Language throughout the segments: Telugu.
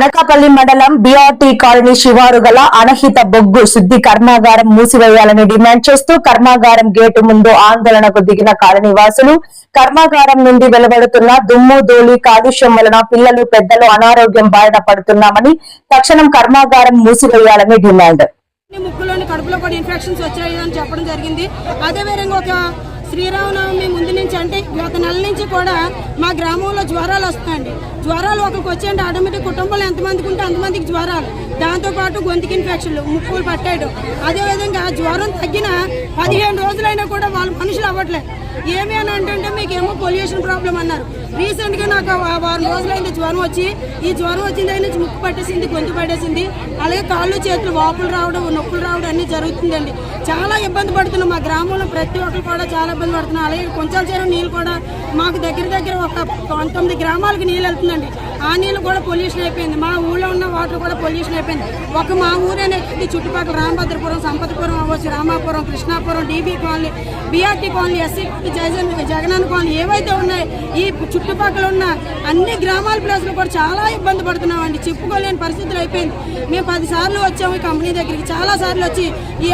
అనకాపల్లి మండలం బిఆర్టీ కాలనీ శివారు గల అనహిత బొగ్గు శుద్ధి కర్మాగారం మూసివేయాలని డిమాండ్ చేస్తూ కర్మాగారం గేటు ముందు ఆందోళనకు దిగిన కాలనీ వాసులు కర్మాగారం నుండి వెలువడుతున్న దుమ్ము ధూళి కాలుష్యం వలన పిల్లలు పెద్దలు అనారోగ్యం బారిన పడుతున్నామని తక్షణం కర్మాగారం మూసివేయాలని డిమాండ్. ముక్కులోని కడుపులో కూడా ఇన్ఫెక్షన్స్ వచ్చాయని చెప్పడం జరిగింది. అదేవిధంగా ఒక శ్రీరామనవమి ముందు నుంచి అంటే గత నెల నుంచి కూడా మా గ్రామంలో జ్వరాలు వస్తాయండి. జ్వరాలు ఒకరికి వచ్చేయండి ఆటోమేటిక్ కుటుంబంలో ఎంతమందికి ఉంటే అంతమందికి జ్వరాలు, దాంతోపాటు గొంతుకి ఇన్ఫెక్షన్లు, ముక్కులు పట్టేయడం. అదేవిధంగా జ్వరం తగ్గిన 15 రోజులైనా కూడా వాళ్ళు మనుషులు అవ్వట్లేదు. ఏమి అని అంటే మీకేమో పొల్యూషన్ ప్రాబ్లం అన్నారు. రీసెంట్గా నాకు 6 రోజులైంది జ్వరం వచ్చి. ఈ జ్వరం వచ్చిన దగ్గర నుంచి ముక్కు పట్టేసింది, గొంతు పట్టేసింది, అలాగే కాళ్ళు చేతులు వాపులు రావడం, నొప్పులు రావడం అన్నీ జరుగుతుందండి. చాలా ఇబ్బంది పడుతున్నాం. మా గ్రామంలో ప్రతి ఒక్కరు కూడా చాలా ఇబ్బంది పడుతున్నాం. అలాగే కొంచెం చేరు నీళ్ళు కూడా మాకు దగ్గర ఒక 19 గ్రామాలకు నీళ్ళు వెళ్తుందండి. ఆ నీళ్ళు కూడా పొల్యూషన్ అయిపోయింది. మా ఊళ్ళో ఉన్న వాటర్ కూడా పొల్యూషన్ అయిపోయింది. ఒక మా ఊరేనే చుట్టుపక్కల రామభద్రపురం, సంపతపురం అవ్వచ్చు, Ramapuram, Krishnapuram, DB colony, BRT colony, SC Jagananna colony ఏవైతే ఉన్నాయి ఈ చుట్టుపక్కల ఉన్న అన్ని గ్రామాల ప్లేస్లో కూడా చాలా ఇబ్బంది పడుతున్నామండి. చెప్పుకోలేని పరిస్థితులు అయిపోయింది. మేము 10 సార్లు వచ్చాము ఈ కంపెనీ దగ్గరికి. చాలా సార్లు వచ్చి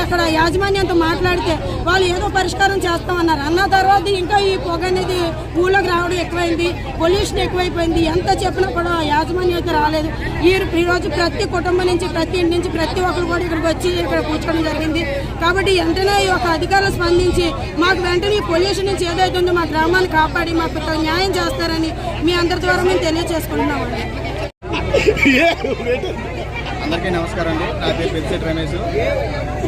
అక్కడ యాజమాన్యంతో మాట్లాడితే వాళ్ళు ఏదో పరిష్కారం చేస్తామన్నారు. అన్న తర్వాత ఇంకా ఈ పొగ అనేది ఊళ్ళోకి రావడం ఎక్కువైంది, పొల్యూషన్ ఎక్కువైపోయింది. ఎంత చెప్పినా కూడా యాజమాన్యం అయితే రాలేదు. ఈరోజు ప్రతి కుటుంబం నుంచి, ప్రతి ఇంటి నుంచి ప్రతి ఒక్కరు కూడా ఇక్కడికి వచ్చి ఇక్కడ కూర్చోవడం జరిగింది. కాబట్టి వెంటనే ఈ యొక్క అధికారులు స్పందించి మాకు వెంటనే ఈ పొల్యూషన్ నుంచి ఏదైతే ఉందో మా గ్రామాన్ని కాపాడి మాకు న్యాయం చేస్తారని మీ అందరి ద్వారా మేము తెలియజేసుకుంటున్నామండి. అందరికీ నమస్కారం అండి. నా పేరు పెద్దిశెట్టి రమేష్.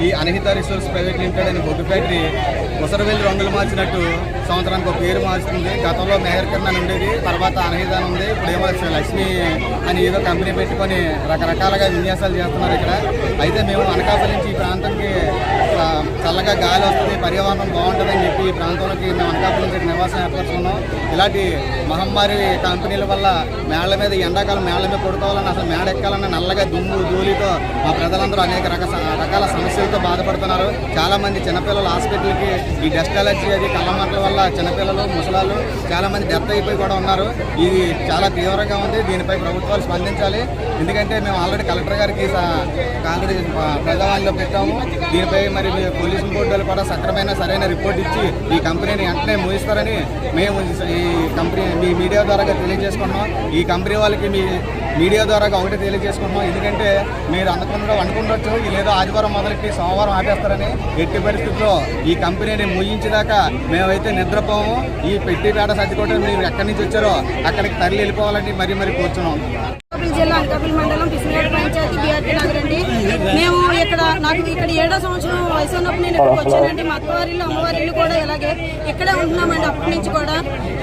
ఈ అనిహిత రిసోర్స్ ప్రైవేట్ లిమిటెడ్ అనే బొగ్గు ఫ్యాక్టరీ ఉసరవేలు రంగులు మార్చినట్టు సంవత్సరానికి ఒక పేరు మార్చుతుంది. గతంలో మెహర్ కన్నా ఉండేది, తర్వాత అనిహిత ఉంది, ఇప్పుడు ఏమో లక్ష్మి అని ఏదో కంపెనీ పెట్టుకొని రకరకాలుగా విన్యాసాలు చేస్తున్నారు ఇక్కడ. అయితే మేము అనకాపల్లి నుంచి ఈ ప్రాంతానికి చల్లగా గాలి వస్తుంది, పర్యావరణం బాగుంటుందని చెప్పి ఈ ప్రాంతంలోకి మేము అనకాపల్లి నుంచి నివాసం ఏర్పరుచుకున్నాం. ఇలాంటి మహమ్మారి కంపెనీల వల్ల మేళ్ల మీద ఎండాకాలం మేళ్ల మీద పడుకోవాలన్నా, అసలు మేడ ఎక్కాలన్నా నల్లగా దుమ్ము ధూళితో మా ప్రజలందరూ అనేక రకాల సమస్యలతో బాధపడుతున్నారు. చాలామంది చిన్నపిల్లలు హాస్పిటల్కి ఈ డస్ట్ అలర్జీ అది కళ్ళమంటల వల్ల చిన్నపిల్లలు, ముసలాళ్ళు చాలామంది డెత్ అయిపోయి కూడా ఉన్నారు. ఇది చాలా తీవ్రంగా ఉంది. దీనిపై ప్రభుత్వాలు స్పందించాలి. ఎందుకంటే మేము ఆల్రెడీ కలెక్టర్ గారికి ప్రజావాణిలో పెట్టాము. దీనిపై మరి పొల్యూషన్ బోర్డులు కూడా సరైన రిపోర్ట్ ఇచ్చి ఈ కంపెనీని వెంటనే మూయిస్తారని మేము ఈ కంపెనీ మీ మీడియా ద్వారా తెలియజేసుకుంటున్నాం. ఈ కంపెనీ వాళ్ళకి మీ మీడియా ద్వారా ఒకటి తెలియజేసుకుంటున్నాం. ఎందుకంటే మీరు అనుకుండొచ్చు లేదో ఆదివారం మొదలెట్టి సోమవారం ఆపేస్తారని. ఎట్టి పరిస్థితుల్లో ఈ కంపెనీని ముగించేదాకా మేమైతే నిద్రపోము. ఈ పెట్టిపేట సర్దుకోవడం మీరు ఎక్కడి నుంచి వచ్చారో అక్కడికి తరలి వెళ్ళిపోవాలని మరీ కూర్చున్నాం. జిల్లా అనకాపల్లి మండలం పిసినేడు పంచాయతీ బీఆర్టీ నగర్ అండి. మేము నాకు ఇక్కడ 7వ సంవత్సరం వయసు ఉన్నప్పుడు నేను ఇక్కడికి వచ్చానండి. మా అత్తవారి ఇల్లు, అమ్మవారి ఇల్లు కూడా ఇలాగే ఇక్కడే ఉంటున్నామండి అప్పటి నుంచి కూడా.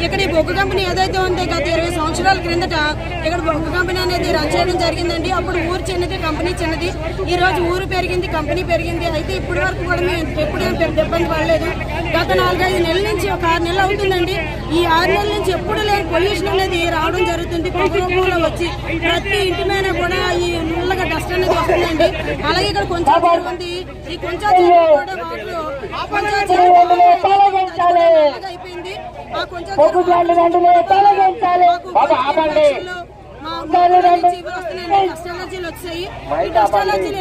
ఇక్కడ ఈ బొగ్గు కంపెనీ ఏదైతే ఉందో గత 20 సంవత్సరాల క్రిందట ఇక్కడ బొగ్గు కంపెనీ అనేది రన్ చేయడం జరిగిందండి. అప్పుడు ఊరు చిన్నది, కంపెనీ చిన్నది. ఈ రోజు ఊరు పెరిగింది, కంపెనీ పెరిగింది. అయితే ఇప్పటి వరకు కూడా మేము ఎప్పుడేం పెద్ద ఇబ్బంది పడలేదు. గత 4-5 నెలల నుంచి ఒక 6 నెలలు అవుతుందండి. ఈ 6 నెలల నుంచి ఎప్పుడు లేని పొల్యూషన్ అనేది రావడం జరుగుతుంది. పొగ రూపంలో వచ్చి ప్రతి ఇంటి మీద కూడా ఈ నల్లగా డస్ట్ అనేది వస్తుందండి. అలాగే ఇక్కడ కొంచెం ఉంది. ఈ కొంచెం కూడా అయిపోయింది. ఆ కొంచెం డస్ట్ అలర్జీలు వచ్చాయి. ఈ డస్ట్ అలర్జీలు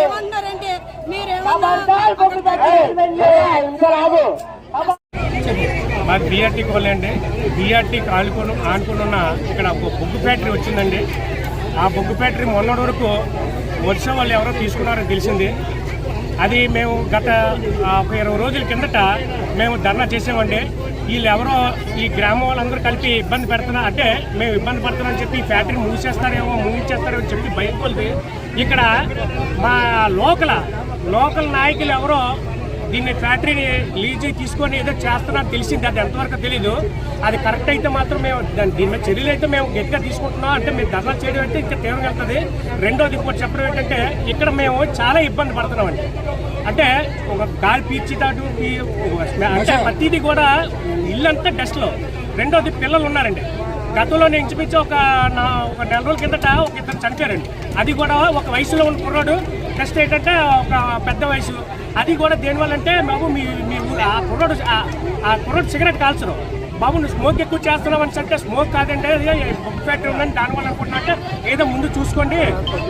ఏమన్నారంటే మాది బీఆర్టీ కాలనీ అండి. బీఆర్టీ ఆనుకున్న ఇక్కడ ఒక బొగ్గు ఫ్యాక్టరీ వచ్చిందండి. ఆ బొగ్గు ఫ్యాక్టరీ మొన్నటి వరకు వర్షం వాళ్ళు ఎవరో తీసుకున్నారని తెలిసింది. అది మేము గత ఒక 20 రోజుల కిందట మేము ధర్నా చేసామండి. వీళ్ళు ఎవరో ఈ గ్రామం వాళ్ళందరూ కలిపి ఇబ్బంది పెడుతున్నా అంటే మేము ఇబ్బంది పడుతున్నామని చెప్పి ఈ ఫ్యాక్టరీ మూసేస్తారేమో అని చెప్పి భయపడి ఇక్కడ మా లోకల్ నాయకులు ఎవరో దీన్ని ఫ్యాక్టరీని లీజు తీసుకొని ఏదో చేస్తున్నారని తెలిసింది. అది ఎంతవరకు తెలీదు. అది కరెక్ట్ అయితే మాత్రం మేము దీని మీద చర్యలు అయితే మేము గట్టిగా తీసుకుంటున్నాం. అంటే మీరు ధర్నా చేయడం అయితే ఇంకా తీవ్రంగా వెళ్తుంది. రెండోది ఇంకోటి చెప్పడం ఏంటంటే ఇక్కడ మేము చాలా ఇబ్బంది పడుతున్నామండి. అంటే ఒక గాలి పీల్చిదాటు అంటే ప్రతిదీ కూడా ఇల్లంతా డస్ట్లో. రెండోది పిల్లలు ఉన్నారండి. గతంలో నేను ఇంచుమించు ఒక 4 రోజుల కిందట ఒక 2 చనిపోయారండి. అది కూడా ఒక వయసులో ఉన్న కుర్రాడు, నెక్స్ట్ ఏంటంటే ఒక పెద్ద వయసు. అది కూడా దేనివల్ల అంటే మేము ఆ కుర్రాడు సిగరెట్ కాల్చరు. బాబు నువ్వు స్మోక్ ఎక్కువ చేస్తున్నావు అని అంటే స్మోక్ కాదంటే బొగ్గు ఫ్యాక్టరీ ఉందని దానివల్ల అనుకుంటున్నట్టే ఏదో ముందు చూసుకోండి,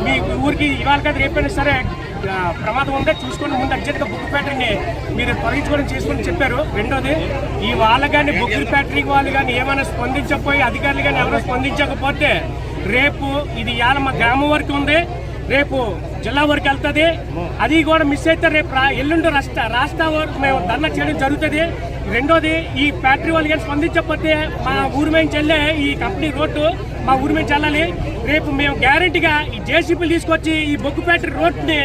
మీ ఊరికి ఇవాళ కాదు రేపైనా సరే ప్రమాదం ఉంటే చూసుకోండి, ముందు అర్జెంట్గా బొగ్గు ఫ్యాక్టరీని మీరు తొలగించుకోవడం చేసుకుని చెప్పారు. రెండోది ఈ వాళ్ళు కానీ బొగ్గు ఫ్యాక్టరీకి వాళ్ళు కానీ ఏమైనా స్పందించకపోయి అధికారులు కానీ ఎవరైనా స్పందించకపోతే రేపు ఇది ఇవాళ మా గ్రామం వరకు ఉంది, రేపు జిల్లా వరకు వెళ్తుంది. అది కూడా మిస్ అయితే రేపు ఎల్లుండి రాష్ట్ర వరకు మేము ధర్నా చేయడం జరుగుతుంది. రెండోది ఈ ఫ్యాక్టరీ వాళ్ళు కానీ స్పందించకపోతే మా ఊరి మీద చెల్లే ఈ కంపెనీ రోడ్డు మా ఊరి మీద చెల్లాలి. రేపు మేము గ్యారంటీగా ఈ జేసీబీలు తీసుకొచ్చి ఈ బొగ్గు ఫ్యాక్టరీ రోడ్ని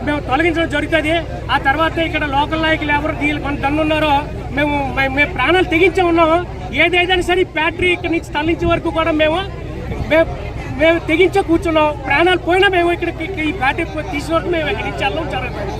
మేము తొలగించడం జరుగుతుంది. ఆ తర్వాత ఇక్కడ లోకల్ నాయకులు ఎవరు వీళ్ళు కొంత ఉన్నారో మేము ప్రాణాలు తెగించే ఉన్నాము. ఏదైనా సరే ఈ ఫ్యాక్టరీ ఇక్కడ నుంచి తరలించే వరకు కూడా మేము తెగించే కూర్చున్నాం. ప్రాణాలు పోయినా మేము ఇక్కడ ఈ ఫ్యాక్టరీ తీసుకున్నట్టు మేము ఇక్కడి నుంచి వెళ్ళడం జరుగుతుంది.